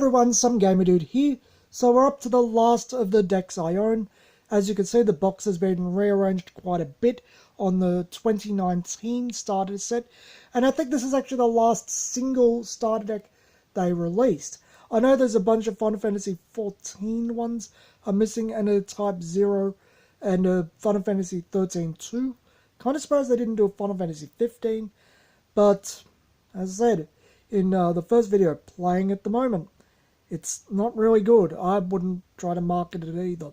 everyone, some Gamer Dude here. So we're up to the last of the decks I own. As you can see, the box has been rearranged quite a bit on the 2019 starter set. And I think this is actually the last single starter deck they released. I know there's a bunch of Final Fantasy XIV ones are missing, and a Type 0 and a Final Fantasy 13-2. Kind of surprised they didn't do a Final Fantasy 15. But, as I said, in the first video, playing at the moment, it's not really good. I wouldn't try to market it either.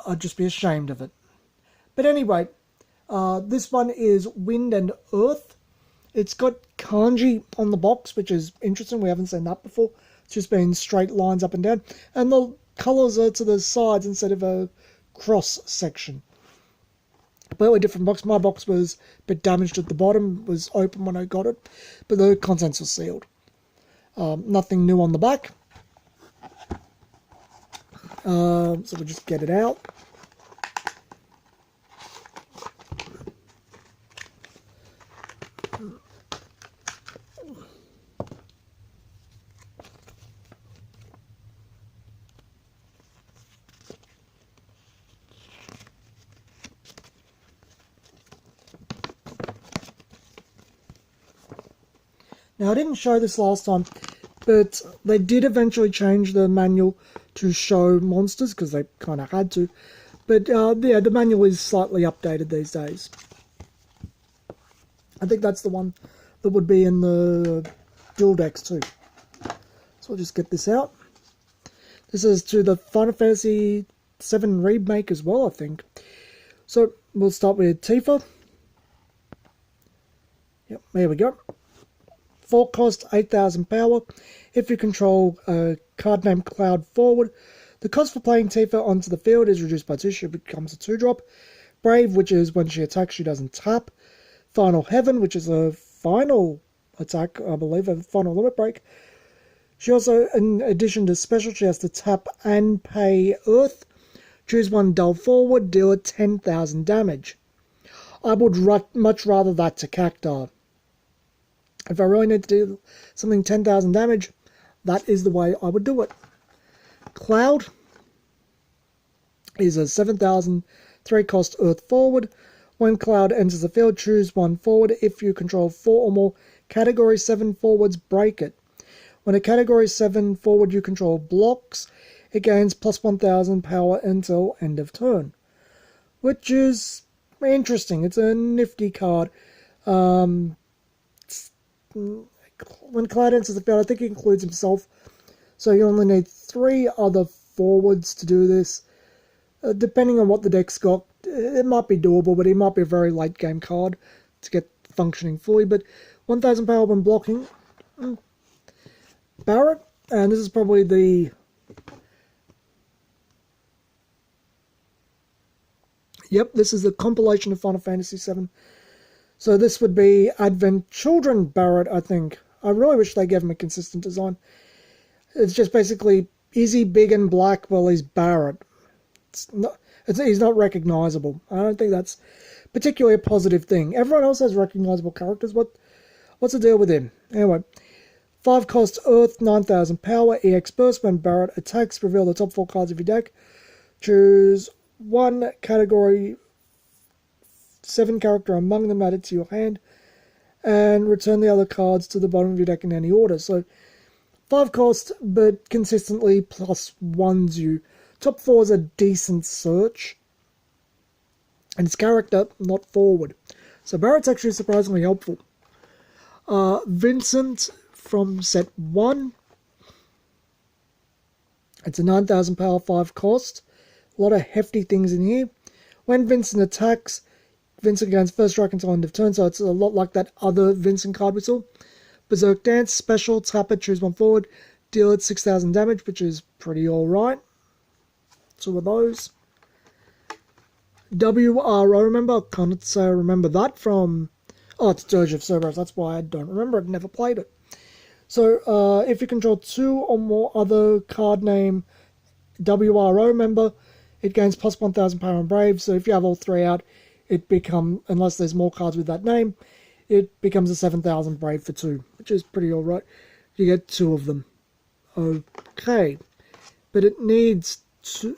I'd just be ashamed of it. But anyway, this one is Wind and Earth. It's got kanji on the box, which is interesting. We haven't seen that before. It's just been straight lines up and down. And the colours are to the sides instead of a cross section. Completely different box. My box was a bit damaged at the bottom. It was open when I got it. But the contents were sealed. Nothing new on the back. So we'll just get it out. Now, I didn't show this last time, but they did eventually change the manual to show monsters, because they kind of had to. But, yeah, the manual is slightly updated these days. I think that's the one that would be in the dual decks too. So we'll just get this out. This is to the Final Fantasy VII remake as well, I think. So, we'll start with Tifa. Yep, there we go. 4 cost, 8,000 power. If you control a card named Cloud forward, the cost for playing Tifa onto the field is reduced by 2. She becomes a 2-drop. Brave, which is when she attacks, she doesn't tap. Final Heaven, which is a final attack, I believe, a final limit break. She also, in addition to special, she has to tap and pay Earth. Choose one dull forward, deal it 10,000 damage. I would much rather that to Cactar. If I really need to do something 10,000 damage, that is the way I would do it. Cloud is a 7,000 3 cost Earth forward. When Cloud enters the field, choose one forward. If you control 4 or more Category 7 forwards, break it. When a Category 7 forward you control blocks, it gains plus 1,000 power until end of turn. Which is interesting. It's a nifty card. When Cloud enters the field, I think he includes himself. So you only need 3 other forwards to do this. Depending on what the deck's got, it might be doable, but he might be a very late game card to get functioning fully. But 1,000 power when blocking. Barrett, and this is probably the... Yep, this is the compilation of Final Fantasy VII. So this would be Advent Children Barrett, I think. I really wish they gave him a consistent design. It's just basically, is he big and black? Well, he's Barrett. He's not recognizable. I don't think that's particularly a positive thing. Everyone else has recognizable characters. What's the deal with him? Anyway, 5 cost Earth, 9,000 power, EX Burst. When Barrett attacks, reveal the top 4 cards of your deck. Choose one Category 7 character among them, added to your hand, and return the other cards to the bottom of your deck in any order. So 5 cost, but consistently plus 1s you. Top 4 is a decent search, and it's character, not forward. So Barrett's actually surprisingly helpful. Vincent from set 1. It's a 9,000 power, 5 cost. A lot of hefty things in here. When Vincent attacks, Vincent gains first strike until end of turn, so it's a lot like that other Vincent card we saw. Berserk Dance, special, tap it, choose one forward, deal it 6,000 damage, which is pretty alright. 2 of those. WRO, remember? I can't say I remember that from... Oh, it's Dirge of Cerberus, that's why I don't remember it, never played it. So, if you control 2 or more other card name WRO member, it gains plus 1,000 power and Brave, so if you have all 3 out, it becomes, unless there's more cards with that name, it becomes a 7,000 Brave for 2, which is pretty alright. You get 2 of them. okay. But it needs two...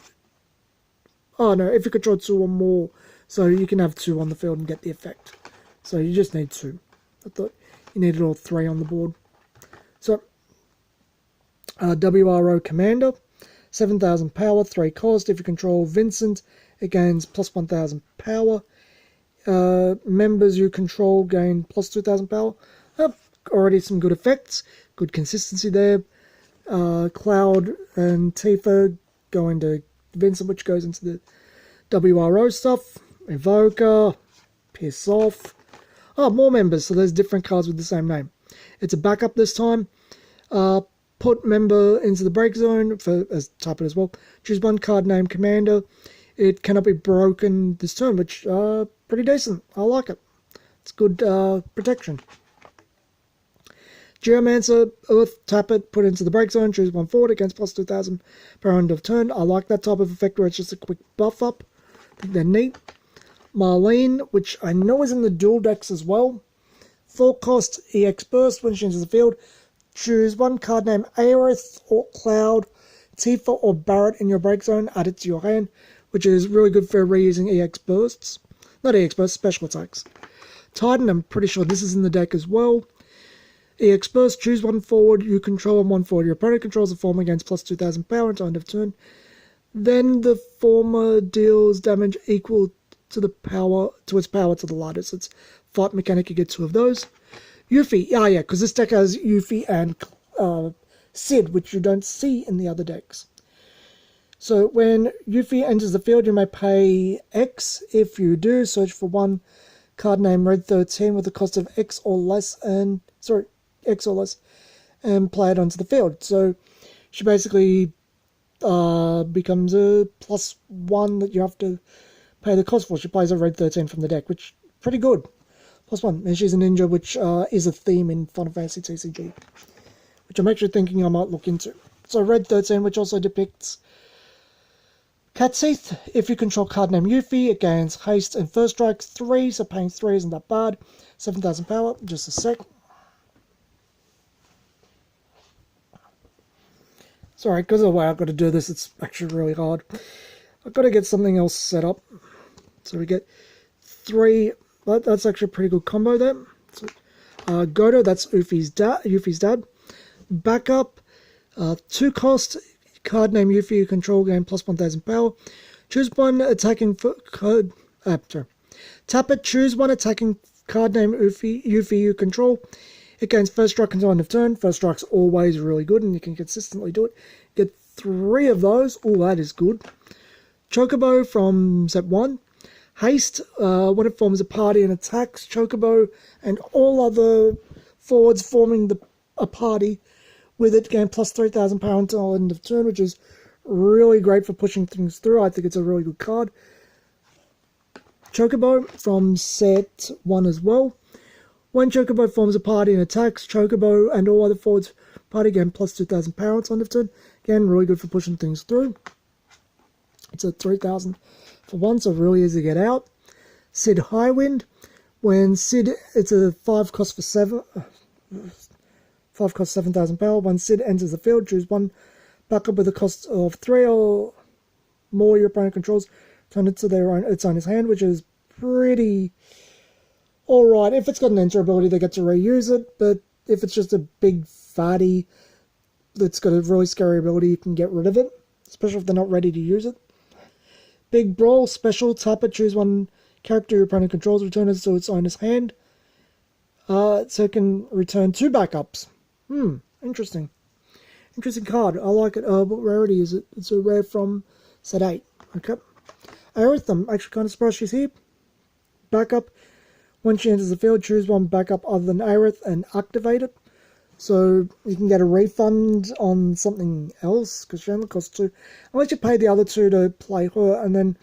Oh no, if you control 2 or more, so you can have 2 on the field and get the effect. So you just need 2. I thought you needed all 3 on the board. So, WRO Commander, 7,000 power, 3 cost. If you control Vincent, it gains plus 1,000 power. Members you control gain plus 2,000 power. Already some good effects, good consistency there. Cloud and Tifa go into Vincent, which goes into the WRO stuff. Evoker, Piss Off. Oh, more members, so there's different cards with the same name. It's a backup this time. Put member into the break zone, as type it as well. Choose 1 card named Commander. It cannot be broken this turn, which pretty decent. I like it. It's good protection. Geomancer, Earth, tap it, put it into the break zone, choose 1 forward against plus 2,000 per end of turn. I like that type of effect where it's just a quick buff up. I think they're neat. Marlene, which I know is in the dual decks as well. 4 cost EX Burst. When she enters the field, choose 1 card named Aries or Cloud, Tifa or Barrett in your break zone, add it to your hand, which is really good for reusing EX Bursts. Not EX Bursts, special attacks. Titan, I'm pretty sure this is in the deck as well. EX Burst, choose 1 forward you control and 1 forward your opponent controls a form against plus 2,000 power until end of turn. Then the former deals damage equal to the power to its power to the lightest. It's fight mechanic, you get 2 of those. Yuffie, yeah, because this deck has Yuffie and Sid, which you don't see in the other decks. So when Yuffie enters the field, you may pay X. If you do, search for 1 card named Red 13 with a cost of X or less, and play it onto the field. So she basically becomes a +1 that you have to pay the cost for. She plays a Red 13 from the deck, which is pretty good. +1. And she's a ninja, which is a theme in Final Fantasy TCG, which I'm actually thinking I might look into. So Red 13, which also depicts Cat's Teeth. If you control card named Yuffie, it gains haste and first strike 3, so paying 3 isn't that bad. 7,000 power, just a sec. Sorry, because of the way I've got to do this, it's actually really hard. I've got to get something else set up. So we get 3, that's actually a pretty good combo there. So, Godo, that's Yuffie's dad. Backup, 2 cost, card name Yuffie you control, gain plus 1,000 power. Choose 1 attacking card. Tap it, choose 1 attacking card name Yuffie you control. It gains first strike until end of turn. First strike's always really good, and you can consistently do it. Get 3 of those. Oh, that is good. Chocobo from set 1. Haste, when it forms a party and attacks, Chocobo and all other forwards forming a party with it gain plus 3,000 power until end of turn, which is really great for pushing things through. I think it's a really good card. Chocobo from set 1 as well. When Chocobo forms a party and attacks, Chocobo and all other forwards party gain plus 2,000 power until end of turn. Again, really good for pushing things through. It's a 3,000 for 1, so really easy to get out. Sid Highwind. When Sid, it's a 5 cost for 7. 5 cost 7,000 power. When Sid enters the field, choose 1 backup with a cost of 3 or more your opponent controls. Turn it to its owner's hand, which is pretty alright. If it's got an enter ability, they get to reuse it, but if it's just a big fatty that's got a really scary ability, you can get rid of it, especially if they're not ready to use it. Big Brawl, special, tap it, choose 1 character your opponent controls, return it to its owner's hand. So it can return 2 backups. Interesting. Interesting card. I like it. What rarity is it? It's a rare from set 8. Okay. Aerith, I'm actually kind of surprised she's here. Backup. When she enters the field, choose 1 backup other than Aerith and activate it. So you can get a refund on something else, because she only costs 2. Unless you pay the other 2 to play her, and then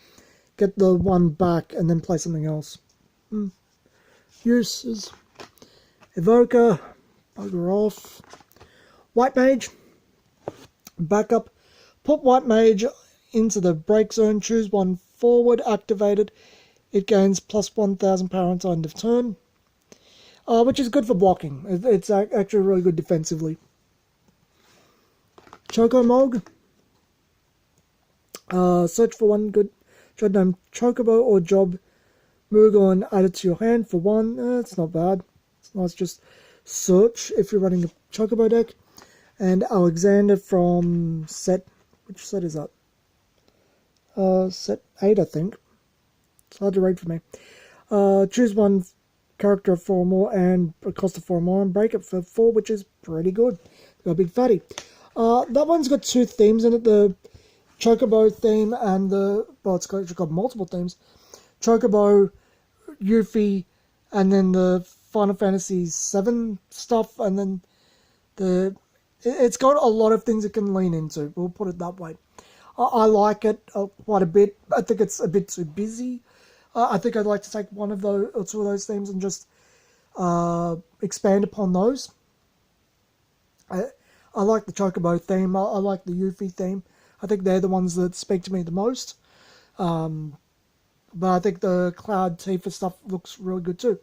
get the 1 back, and then play something else. Uses. Evoker. Bugger off. White Mage. Backup. Put White Mage into the break zone. Choose 1 forward. Activate it. It gains plus 1,000 power until end of turn. Which is good for blocking. It's actually really good defensively. Chocomog. Search for one good job named Chocobo or Job Moogle and add it to your hand for one. It's not bad. It's nice, just search if you're running a Chocobo deck. And Alexander from set, which set is that? Set 8, I think. It's hard to read for me. Choose one character of 4 or more and a cost of 4 or more and break it for 4, which is pretty good. Got a big fatty. That one's got 2 themes in it, the Chocobo theme and it's got multiple themes. Chocobo, Yuffie, and then the Final Fantasy VII stuff, and then it's got a lot of things it can lean into, we'll put it that way. I like it quite a bit. I think it's a bit too busy. I think I'd like to take one of those or 2 of those themes and just expand upon those. I like the Chocobo theme. I like the Yuffie theme. I think they're the ones that speak to me the most. But I think the Cloud Tifa stuff looks really good too.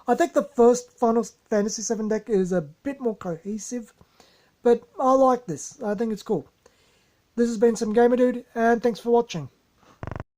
I think the first Final Fantasy VII deck is a bit more cohesive, but I like this. I think it's cool. This has been Some Gamer Dude, and thanks for watching.